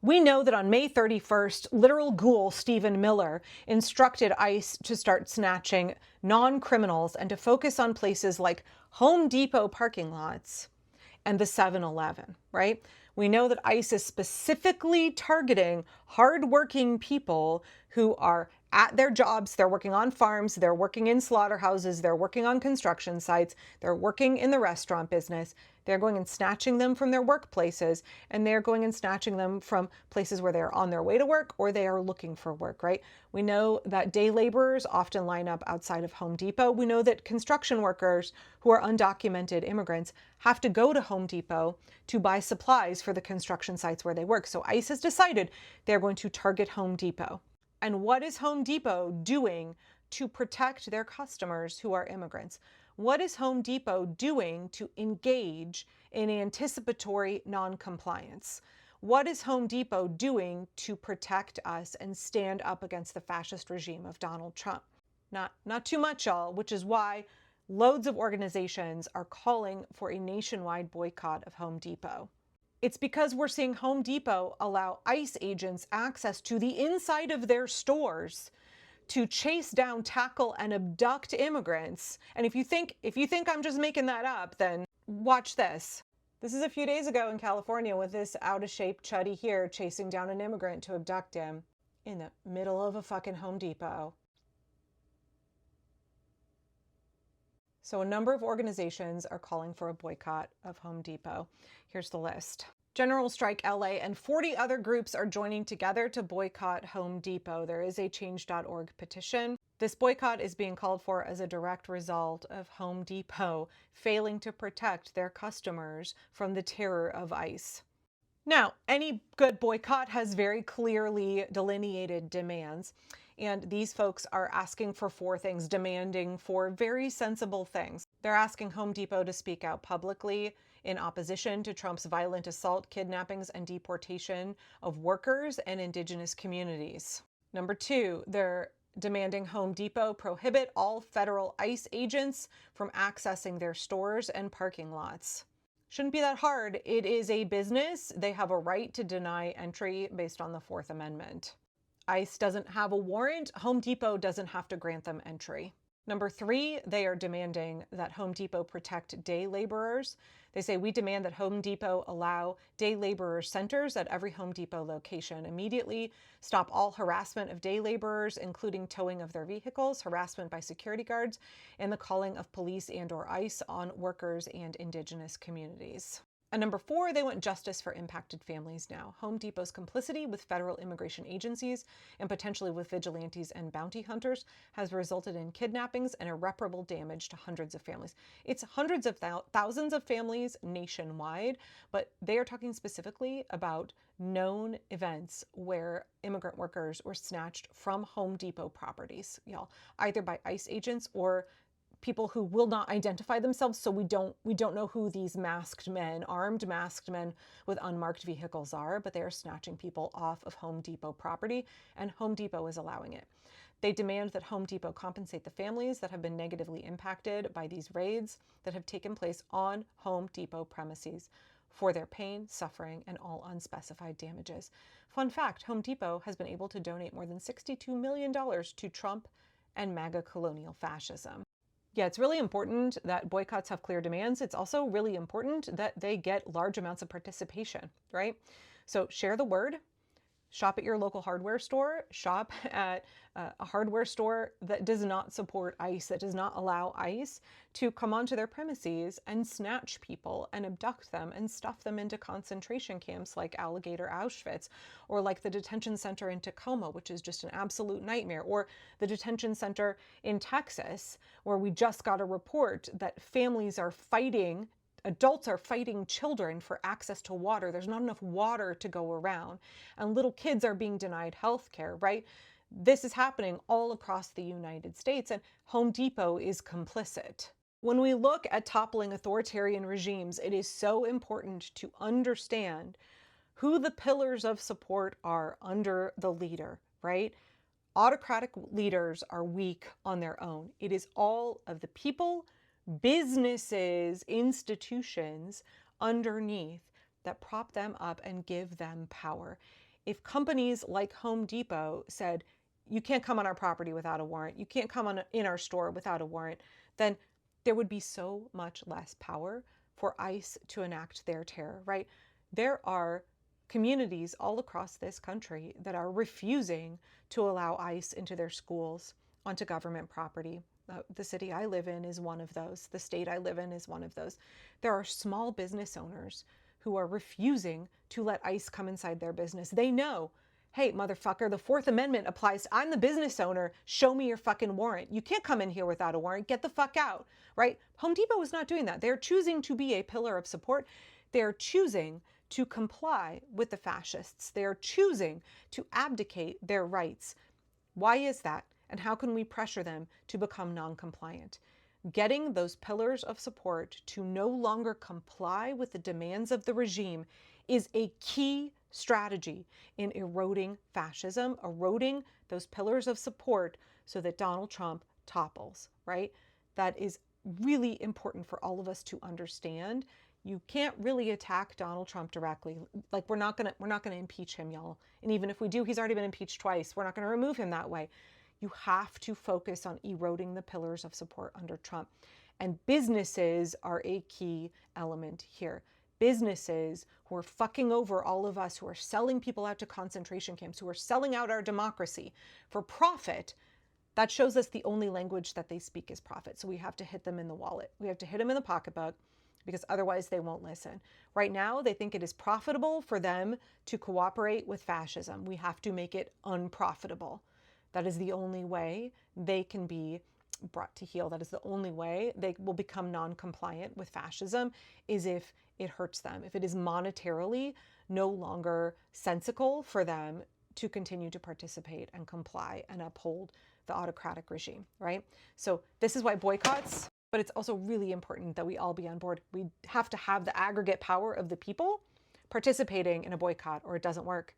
We know that on May 31st, literal ghoul Stephen Miller instructed ICE to start snatching non-criminals and to focus on places like Home Depot parking lots and the 7-Eleven, right? We know that ICE is specifically targeting hardworking people who are at their jobs. They're working on farms, they're working in slaughterhouses, they're working on construction sites, they're working in the restaurant business. They're going and snatching them from their workplaces, and they're going and snatching them from places where they're on their way to work or they are looking for work, right? We know that day laborers often line up outside of Home Depot. We know that construction workers who are undocumented immigrants have to go to Home Depot to buy supplies for the construction sites where they work. So ICE has decided they're going to target Home Depot. And what is Home Depot doing to protect their customers who are immigrants? What is Home Depot doing to engage in anticipatory noncompliance? What is Home Depot doing to protect us and stand up against the fascist regime of Donald Trump? Not too much, y'all, which is why loads of organizations are calling for a nationwide boycott of Home Depot. It's because we're seeing Home Depot allow ICE agents access to the inside of their stores to chase down, tackle, and abduct immigrants. And if you think I'm just making that up, then watch this. This is a few days ago in California with this out-of-shape chuddy here chasing down an immigrant to abduct him in the middle of a fucking Home Depot. So a number of organizations are calling for a boycott of Home Depot. Here's the list. General Strike LA and 40 other groups are joining together to boycott Home Depot. There is a change.org petition. This boycott is being called for as a direct result of Home Depot failing to protect their customers from the terror of ICE. Now, any good boycott has very clearly delineated demands. And these folks are asking for 4 things, demanding for very sensible things. They're asking Home Depot to speak out publicly in opposition to Trump's violent assault, kidnappings, and deportation of workers and indigenous communities. Number 2, they're demanding Home Depot prohibit all federal ICE agents from accessing their stores and parking lots. Shouldn't be that hard. It is a business. They have a right to deny entry based on the 4th Amendment. ICE doesn't have a warrant. Home Depot doesn't have to grant them entry. Number 3, they are demanding that Home Depot protect day laborers. They say, we demand that Home Depot allow day laborer centers at every Home Depot location. Immediately stop all harassment of day laborers, including towing of their vehicles, harassment by security guards, and the calling of police and/or ICE on workers and indigenous communities. And number 4, they want justice for impacted families now. Home Depot's complicity with federal immigration agencies and potentially with vigilantes and bounty hunters has resulted in kidnappings and irreparable damage to hundreds of families. It's hundreds of thousands of families nationwide, but they are talking specifically about known events where immigrant workers were snatched from Home Depot properties, y'all, either by ICE agents or people who will not identify themselves, so we don't know who these armed masked men with unmarked vehicles are, but they are snatching people off of Home Depot property, and Home Depot is allowing it. They demand that Home Depot compensate the families that have been negatively impacted by these raids that have taken place on Home Depot premises for their pain, suffering, and all unspecified damages. Fun fact, Home Depot has been able to donate more than $62 million to Trump and MAGA colonial fascism. Yeah, it's really important that boycotts have clear demands. It's also really important that they get large amounts of participation, right? So share the word, shop at your local hardware store, shop at a hardware store that does not support ICE, that does not allow ICE to come onto their premises and snatch people and abduct them and stuff them into concentration camps like Alligator Auschwitz, or like the detention center in Tacoma, which is just an absolute nightmare, or the detention center in Texas, where we just got a report that adults are fighting children for access to water. There's not enough water to go around, and little kids are being denied health care, right? This is happening all across the United States, and Home Depot is complicit. When we look at toppling authoritarian regimes, it is so important to understand who the pillars of support are under the leader, right? Autocratic leaders are weak on their own. It is all of the people, businesses, institutions underneath that prop them up and give them power. if companies like Home Depot said, you can't come on our property without a warrant, you can't come in our store without a warrant, then there would be so much less power for ICE to enact their terror, right? There are communities all across this country that are refusing to allow ICE into their schools, onto government property. The city I live in is one of those. The state I live in is one of those. There are small business owners who are refusing to let ICE come inside their business. They know, hey, motherfucker, the Fourth Amendment applies. I'm the business owner. Show me your fucking warrant. You can't come in here without a warrant. Get the fuck out, right? Home Depot is not doing that. They're choosing to be a pillar of support. They're choosing to comply with the fascists. They're choosing to abdicate their rights. Why is that? And how can we pressure them to become non-compliant? Getting those pillars of support to no longer comply with the demands of the regime is a key strategy in eroding fascism, eroding those pillars of support so that Donald Trump topples, right? That is really important for all of us to understand. You can't really attack Donald Trump directly. Like we're not gonna impeach him, y'all. And even if we do, he's already been impeached twice. We're not gonna remove him that way. You have to focus on eroding the pillars of support under Trump. And businesses are a key element here. Businesses who are fucking over all of us, who are selling people out to concentration camps, who are selling out our democracy for profit, that shows us the only language that they speak is profit. So we have to hit them in the wallet. We have to hit them in the pocketbook because otherwise they won't listen. Right now, they think it is profitable for them to cooperate with fascism. We have to make it unprofitable. That is the only way they can be brought to heel. That is the only way they will become non-compliant with fascism, is if it hurts them, if it is monetarily no longer sensical for them to continue to participate and comply and uphold the autocratic regime, right? So this is why boycotts, but it's also really important that we all be on board. We have to have the aggregate power of the people participating in a boycott or it doesn't work.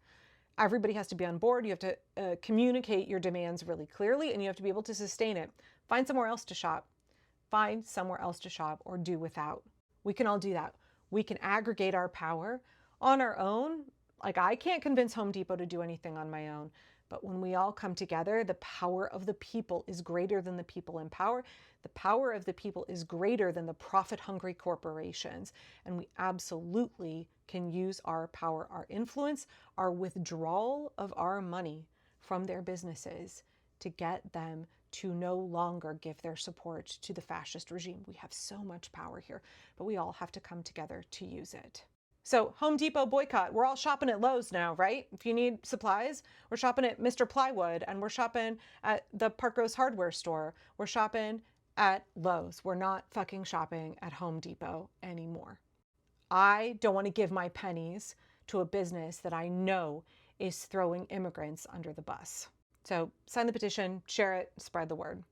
Everybody has to be on board. You have to communicate your demands really clearly and you have to be able to sustain it. Find somewhere else to shop. Find somewhere else to shop or do without. We can all do that. We can aggregate our power on our own. Like I can't convince Home Depot to do anything on my own. But when we all come together, the power of the people is greater than the people in power. The power of the people is greater than the profit-hungry corporations. And we absolutely can use our power, our influence, our withdrawal of our money from their businesses to get them to no longer give their support to the fascist regime. We have so much power here, but we all have to come together to use it. So Home Depot boycott, we're all shopping at Lowe's now, right? If you need supplies, we're shopping at Mr. Plywood and we're shopping at the Park Rose hardware store. We're shopping at Lowe's. We're not fucking shopping at Home Depot anymore. I don't want to give my pennies to a business that I know is throwing immigrants under the bus. So sign the petition, share it, spread the word.